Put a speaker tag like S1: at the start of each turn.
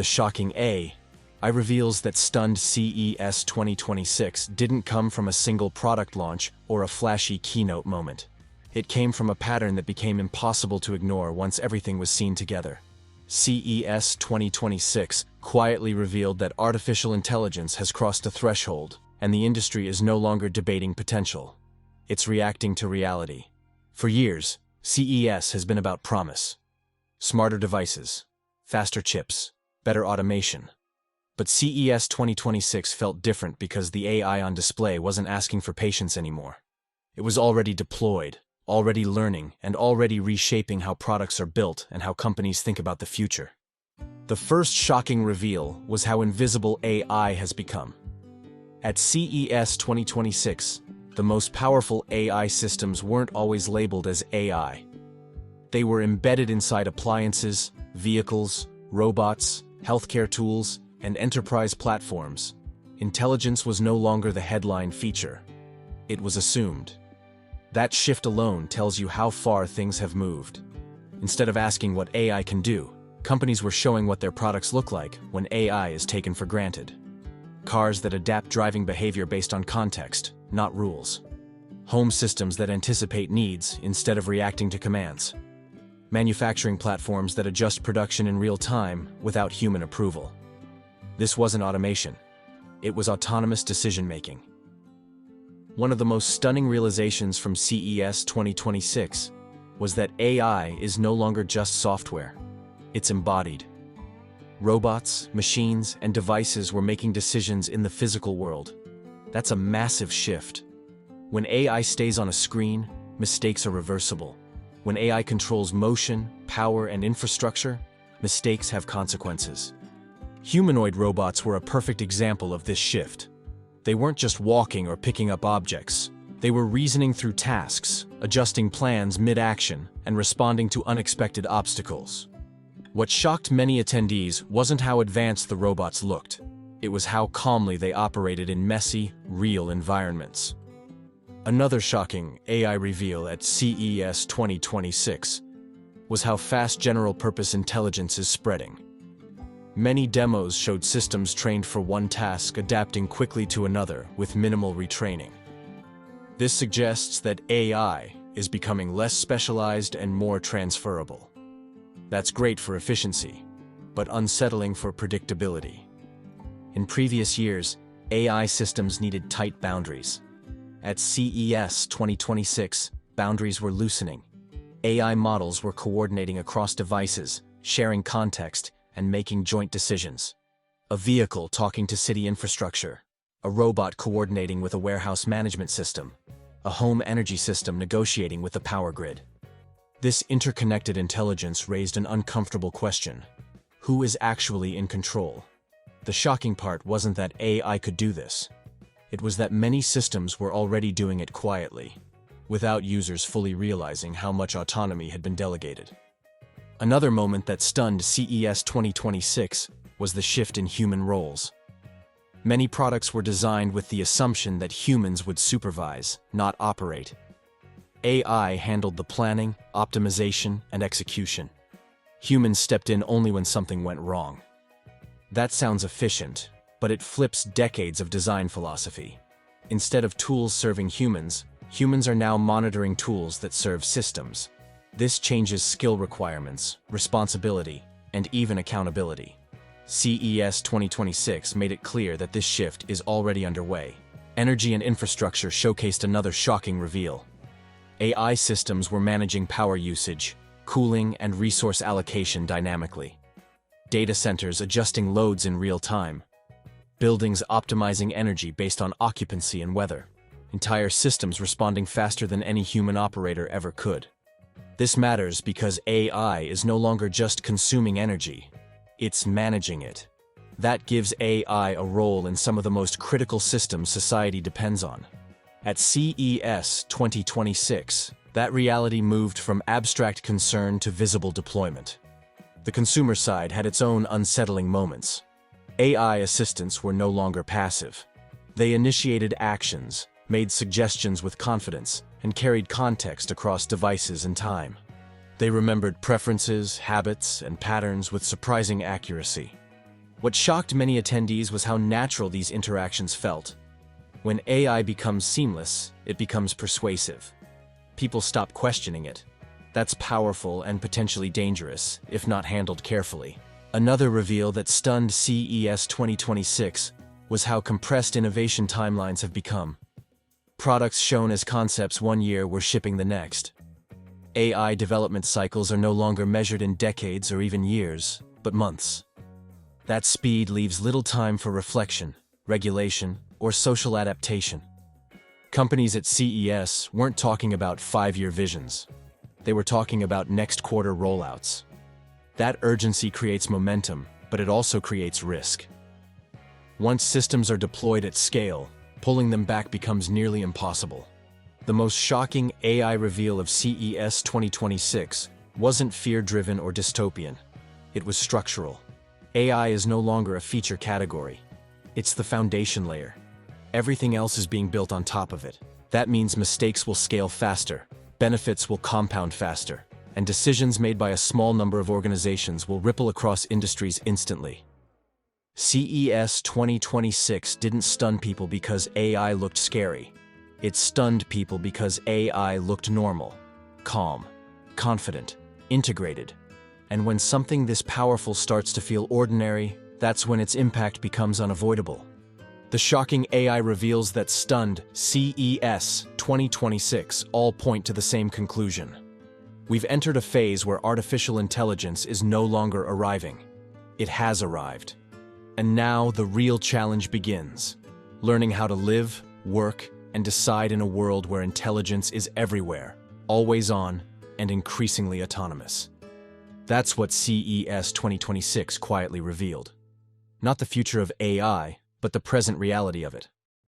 S1: The shocking AI reveals that stunned CES 2026 didn't come from a single product launch or a flashy keynote moment. It came from a pattern that became impossible to ignore once everything was seen together. CES 2026 quietly revealed that artificial intelligence has crossed a threshold, and the industry is no longer debating potential. It's reacting to reality. For years, CES has been about promise. Smarter devices, faster chips, better automation. But CES 2026 felt different because the AI on display wasn't asking for patience anymore. It was already deployed, already learning, and already reshaping how products are built and how companies think about the future. The first shocking reveal was how invisible AI has become. At CES 2026, the most powerful AI systems weren't always labeled as AI. They were embedded inside appliances, vehicles, robots, healthcare tools, and enterprise platforms. Intelligence was no longer the headline feature. It was assumed. That shift alone tells you how far things have moved. Instead of asking what AI can do, companies were showing what their products look like when AI is taken for granted. Cars that adapt driving behavior based on context, not rules. Home systems that anticipate needs instead of reacting to commands. Manufacturing platforms that adjust production in real time without human approval. This wasn't automation. It was autonomous decision-making. One of the most stunning realizations from CES 2026 was that AI is no longer just software. It's embodied. Robots, machines, and devices were making decisions in the physical world. That's a massive shift. When AI stays on a screen, mistakes are reversible. When AI controls motion, power, and infrastructure, mistakes have consequences. Humanoid robots were a perfect example of this shift. They weren't just walking or picking up objects. They were reasoning through tasks, adjusting plans mid-action, and responding to unexpected obstacles. What shocked many attendees wasn't how advanced the robots looked. It was how calmly they operated in messy, real environments. Another shocking AI reveal at CES 2026 was how fast general-purpose intelligence is spreading. Many demos showed systems trained for one task adapting quickly to another with minimal retraining. This suggests that AI is becoming less specialized and more transferable. That's great for efficiency, but unsettling for predictability. In previous years, AI systems needed tight boundaries. At CES 2026, boundaries were loosening. AI models were coordinating across devices, sharing context, and making joint decisions. A vehicle talking to city infrastructure, a robot coordinating with a warehouse management system, a home energy system negotiating with the power grid. This interconnected intelligence raised an uncomfortable question. Who is actually in control? The shocking part wasn't that AI could do this. It was that many systems were already doing it quietly, without users fully realizing how much autonomy had been delegated. Another moment that stunned CES 2026 was the shift in human roles. Many products were designed with the assumption that humans would supervise, not operate. AI handled the planning, optimization, and execution. Humans stepped in only when something went wrong. That sounds efficient, but it flips decades of design philosophy. Instead of tools serving humans, humans are now monitoring tools that serve systems. This changes skill requirements, responsibility, and even accountability. CES 2026 made it clear that this shift is already underway. Energy and infrastructure showcased another shocking reveal. AI systems were managing power usage, cooling, and resource allocation dynamically. Data centers adjusting loads in real time. Buildings optimizing energy based on occupancy and weather. Entire systems responding faster than any human operator ever could. This matters because AI is no longer just consuming energy, it's managing it. That gives AI a role in some of the most critical systems society depends on. At CES 2026, that reality moved from abstract concern to visible deployment. The consumer side had its own unsettling moments. AI assistants were no longer passive. They initiated actions, made suggestions with confidence, and carried context across devices and time. They remembered preferences, habits, and patterns with surprising accuracy. What shocked many attendees was how natural these interactions felt. When AI becomes seamless, it becomes persuasive. People stop questioning it. That's powerful and potentially dangerous, if not handled carefully. Another reveal that stunned CES 2026 was how compressed innovation timelines have become. Products shown as concepts one year were shipping the next. AI development cycles are no longer measured in decades or even years, but months. That speed leaves little time for reflection, regulation, or social adaptation. Companies at CES weren't talking about 5-year visions. They were talking about next quarter rollouts. That urgency creates momentum, but it also creates risk. Once systems are deployed at scale, pulling them back becomes nearly impossible. The most shocking AI reveal of CES 2026 wasn't fear-driven or dystopian. It was structural. AI is no longer a feature category. It's the foundation layer. Everything else is being built on top of it. That means mistakes will scale faster, benefits will compound faster, and decisions made by a small number of organizations will ripple across industries instantly. CES 2026 didn't stun people because AI looked scary. It stunned people because AI looked normal, calm, confident, integrated. And when something this powerful starts to feel ordinary, that's when its impact becomes unavoidable. The shocking AI reveals that stunned CES 2026 all point to the same conclusion. We've entered a phase where artificial intelligence is no longer arriving. It has arrived. And now the real challenge begins. Learning how to live, work, and decide in a world where intelligence is everywhere, always on, and increasingly autonomous. That's what CES 2026 quietly revealed. Not the future of AI, but the present reality of it.